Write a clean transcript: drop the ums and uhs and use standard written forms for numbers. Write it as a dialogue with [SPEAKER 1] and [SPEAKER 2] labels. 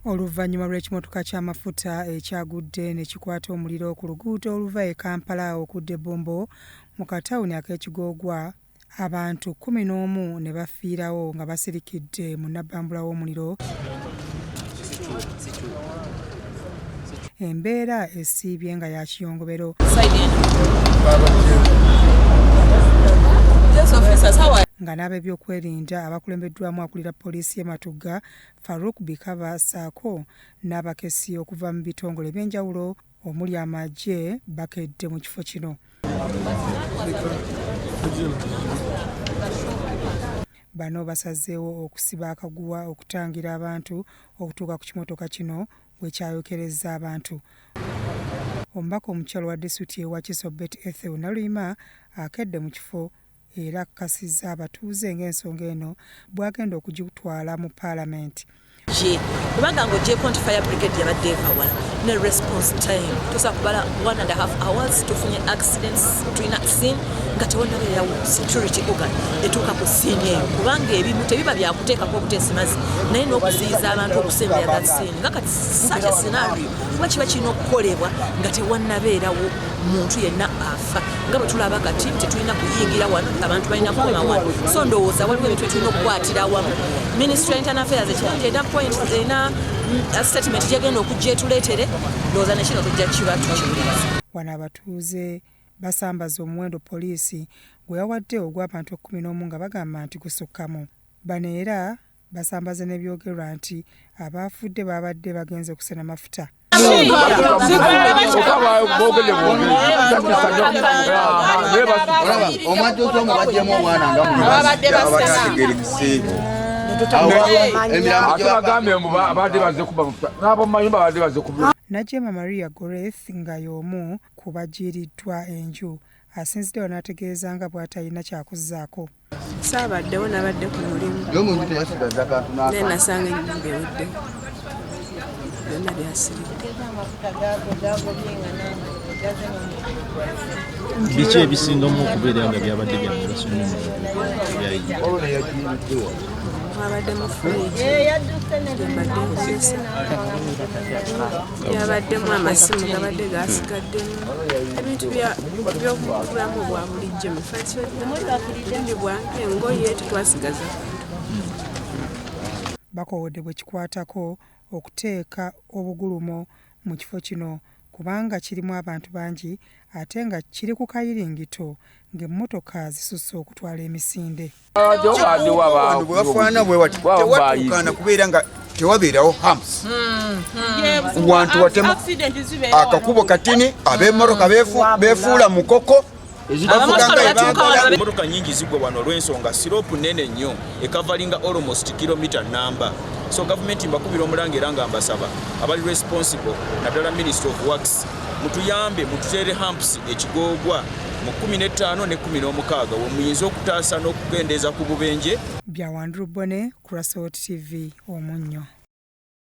[SPEAKER 1] Oluvannyuma lw'ekimotoka ky'amafuta ekyagudde ne kikwata omuliro ku luguudo oluva e Kampala okudde Bombo mu katawuni ak'Ekigogwa, abantu 11 ne bafiirawo nga basirikidde mu nnabbambula w'omuliro. Embeera esiibye nga ya Kiyongobero. Nga n'ab'ebyokwerinda abakulembeddwamu akulira poliisi y'e Matugga Farouk Bikaba saako n'abakesi okuva mu bitongole ebyenjawulo omuli amagye bakedde mu kifo kino. Bano basazeewo okusiba akaguwa okutangira abantu okutuuka ku kimotoka kino bwe kyayokereza abantu. Omubaka omukyalo wa disitulikiti ewa Kisobet Ethel Naluyima akedde mu kifo era akakasizza abatuuze ng'ensonga eno bw'agenda okugitwala mu Paalamenti.
[SPEAKER 2] Kubanga ng'oggyeko nti fire brigade yabadde ekawala ne response time tusa kubala 1.5 hours tufunye accidents tulina scene nga tewannabeerawo security organ etuuka ku scene eyo kubanga ebimu tebiba byakuteekako obuteesimazi naye n'okuziyiza abantu okusembera that scene nga kati such a scenario kuba kiba kirina okukolebwa nga tewannabeerawo muntu yenna afa nga bwe tulaba kati tetulina kuyingira wano abantu balina kukoma wano so ndowooza waliwo ebintu etulina okukwatira wamu. Ministry of Internal Affairs ekirungi ena point ena statement gyegenda okujja etuleetere ndowooza nekino tujja kiba tukiwuliriza.
[SPEAKER 1] Wano abatuuze basambaza omuwendo poliisi gwe yawadde ogw'abantu 11 nga bagamba nti gusukkamu. Bano era basambaza n'ebyogerwa nti abaafudde babadde bagenze kusena amafuta. Najema Maria Goreth nga y'omu ku bajiiriddwa enju asinziddewo n'ategeeza nga bw'atalina kyakuzzaako.
[SPEAKER 3] Saabaddewo nabadde ku mulimu naye nasanga ennyumba ewedde byonna byasiridde.
[SPEAKER 4] Biki ebisinga mu okubeera nga byabadde bya mugaso nnyo
[SPEAKER 3] abadde mu fridge gyembadde nkozesa yabaddemu amasimu gabadde gasigaddemu ebintu by'obulamu bwa bulijjo mufasibindi bwange engoye tetwasigaza.
[SPEAKER 1] Bakowodde bwe kikwatako okuteeka obugulumo mu kifo kino kubanga kirimu abantu bangi ate nga kiri ku kayiringito ng'emmotoka zisusse okutwala emisinde.
[SPEAKER 5] Bwebafaana bwe wati tewatuukana kubeera nga tewabeerawo hamps wantu watema akakubo katini ab'emmotoka beefuula mukoko
[SPEAKER 6] emmotoka nyingi zigwa wano olw'ensonga siroopu nnene nnyo ekavalinga almost kilomita namba. So gavumenti mbakubira omulanga era nga mbasaba abali responsible naddala Ministry of Works mutuyambe mututeere hamps Ekigogwa mu 15 ne 16 wemuyinza okutaasa n'okukendeeza ku bubenje.
[SPEAKER 1] Byawandulubone ku Crossroads TV Omunnyo.